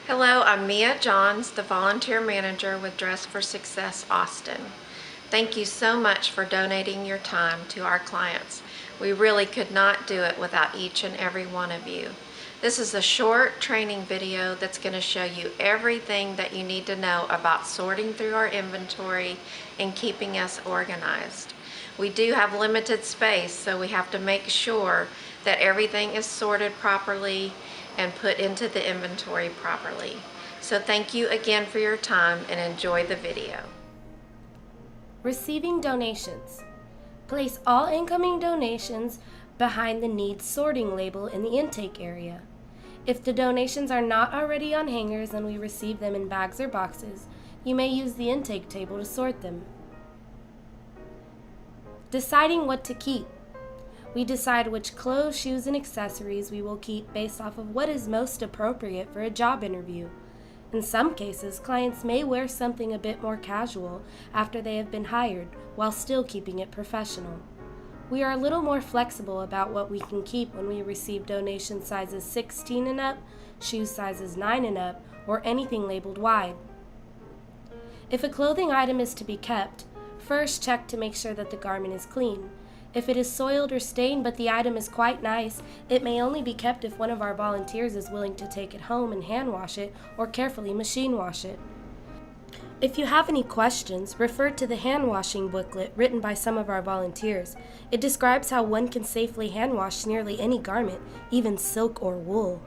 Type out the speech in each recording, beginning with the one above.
Hello, I'm Mia Johns, the volunteer manager with Dress for Success Austin. Thank you so much for donating your time to our clients. We really could not do it without each and every one of you. This is a short training video that's going to show you everything that you need to know about sorting through our inventory and keeping us organized. We do have limited space, so we have to make sure that everything is sorted properly and put into the inventory properly. So thank you again for your time and enjoy the video. Receiving donations. Place all incoming donations behind the Needs Sorting label in the intake area. If the donations are not already on hangers and we receive them in bags or boxes, you may use the intake table to sort them. Deciding what to keep. We decide which clothes, shoes, and accessories we will keep based off of what is most appropriate for a job interview. In some cases, clients may wear something a bit more casual after they have been hired, while still keeping it professional. We are a little more flexible about what we can keep when we receive donation sizes 16 and up, shoe sizes 9 and up, or anything labeled wide. If a clothing item is to be kept, first check to make sure that the garment is clean. If it is soiled or stained but the item is quite nice, it may only be kept if one of our volunteers is willing to take it home and hand wash it or carefully machine wash it. If you have any questions, refer to the hand washing booklet written by some of our volunteers. It describes how one can safely hand wash nearly any garment, even silk or wool.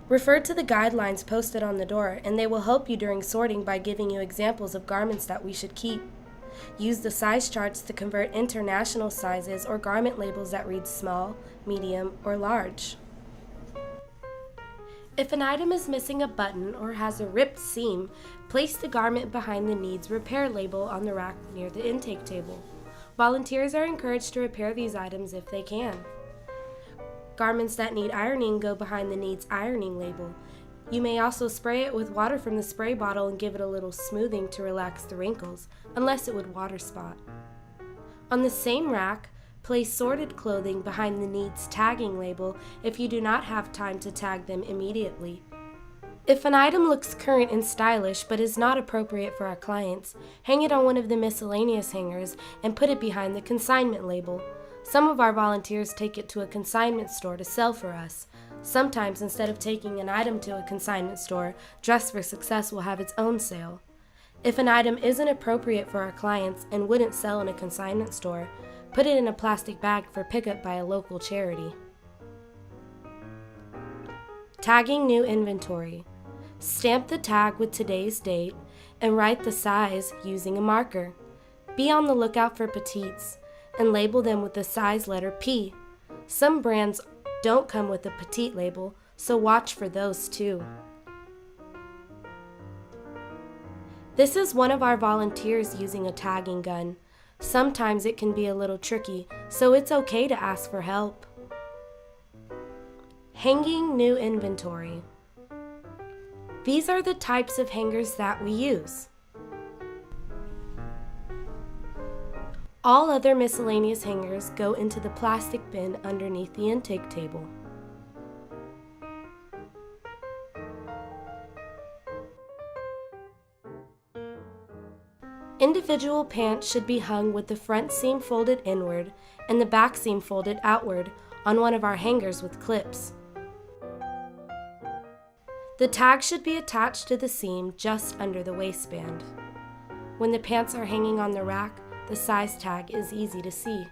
Refer to the guidelines posted on the door, and they will help you during sorting by giving you examples of garments that we should keep. Use the size charts to convert international sizes or garment labels that read small, medium, or large. If an item is missing a button or has a ripped seam, place the garment behind the Needs Repair label on the rack near the intake table. Volunteers are encouraged to repair these items if they can. Garments that need ironing go behind the Needs Ironing label. You may also spray it with water from the spray bottle and give it a little smoothing to relax the wrinkles, unless it would water spot. On the same rack, place sorted clothing behind the Needs Tagging label if you do not have time to tag them immediately. If an item looks current and stylish but is not appropriate for our clients, hang it on one of the miscellaneous hangers and put it behind the consignment label. Some of our volunteers take it to a consignment store to sell for us. Sometimes, instead of taking an item to a consignment store, Dress for Success will have its own sale. If an item isn't appropriate for our clients and wouldn't sell in a consignment store, put it in a plastic bag for pickup by a local charity. Tagging new inventory. Stamp the tag with today's date and write the size using a marker. Be on the lookout for petites and label them with the size letter P. Some brands don't come with a petite label, so watch for those too. This is one of our volunteers using a tagging gun. Sometimes it can be a little tricky, so it's okay to ask for help. Hanging new inventory. These are the types of hangers that we use. All other miscellaneous hangers go into the plastic bin underneath the intake table. Individual pants should be hung with the front seam folded inward and the back seam folded outward on one of our hangers with clips. The tag should be attached to the seam just under the waistband. When the pants are hanging on the rack, the size tag is easy to see.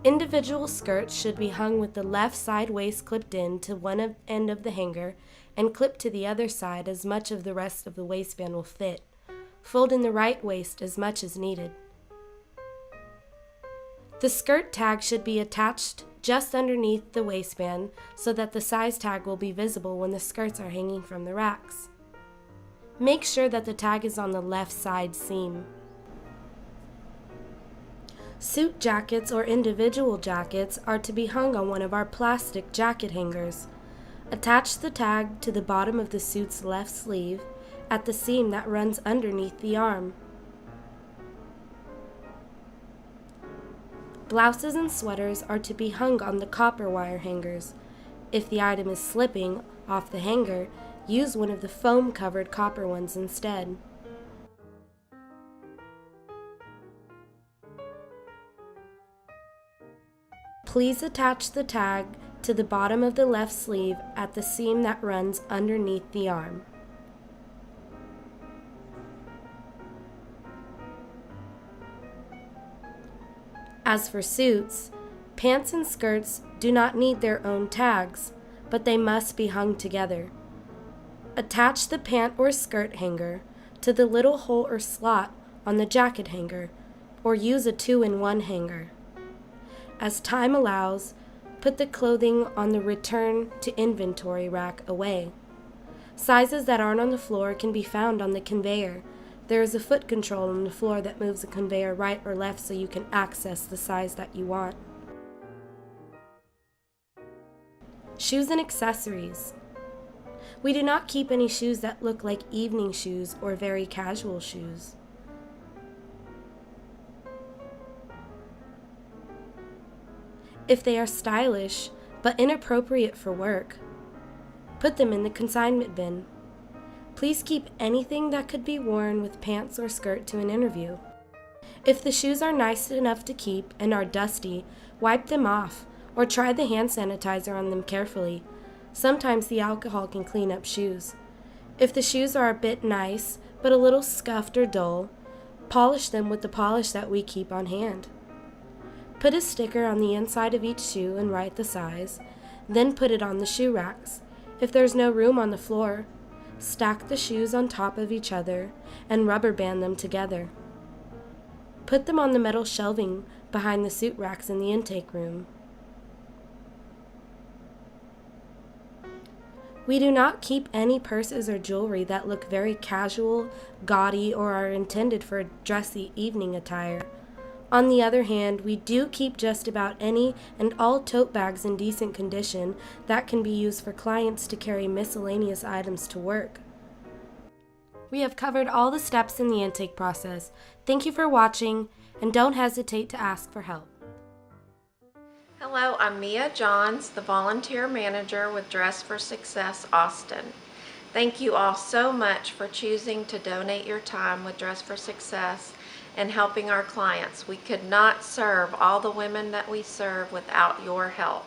Individual skirts should be hung with the left side waist clipped in to one end of the hanger and clipped to the other side as much of the rest of the waistband will fit. Fold in the right waist as much as needed. The skirt tag should be attached just underneath the waistband so that the size tag will be visible when the skirts are hanging from the racks. Make sure that the tag is on the left side seam. Suit jackets or individual jackets are to be hung on one of our plastic jacket hangers. Attach the tag to the bottom of the suit's left sleeve at the seam that runs underneath the arm. Blouses and sweaters are to be hung on the copper wire hangers. If the item is slipping off the hanger, use one of the foam-covered copper ones instead. Please attach the tag to the bottom of the left sleeve at the seam that runs underneath the arm. As for suits, pants and skirts do not need their own tags, but they must be hung together. Attach the pant or skirt hanger to the little hole or slot on the jacket hanger, or use a 2-in-1 hanger. As time allows, put the clothing on the return to inventory rack away. Sizes that aren't on the floor can be found on the conveyor. There is a foot control on the floor that moves the conveyor right or left so you can access the size that you want. Shoes and accessories. We do not keep any shoes that look like evening shoes or very casual shoes. If they are stylish but inappropriate for work, put them in the consignment bin. Please keep anything that could be worn with pants or skirt to an interview. If the shoes are nice enough to keep and are dusty, wipe them off or try the hand sanitizer on them carefully. Sometimes the alcohol can clean up shoes. If the shoes are a bit nice but a little scuffed or dull, polish them with the polish that we keep on hand. Put a sticker on the inside of each shoe and write the size, then put it on the shoe racks. If there's no room on the floor, stack the shoes on top of each other and rubber band them together. Put them on the metal shelving behind the suit racks in the intake room. We do not keep any purses or jewelry that look very casual, gaudy, or are intended for a dressy evening attire. On the other hand, we do keep just about any and all tote bags in decent condition that can be used for clients to carry miscellaneous items to work. We have covered all the steps in the intake process. Thank you for watching, and don't hesitate to ask for help. Hello, I'm Mia Johns, the volunteer manager with Dress for Success Austin. Thank you all so much for choosing to donate your time with Dress for Success and helping our clients. We could not serve all the women that we serve without your help.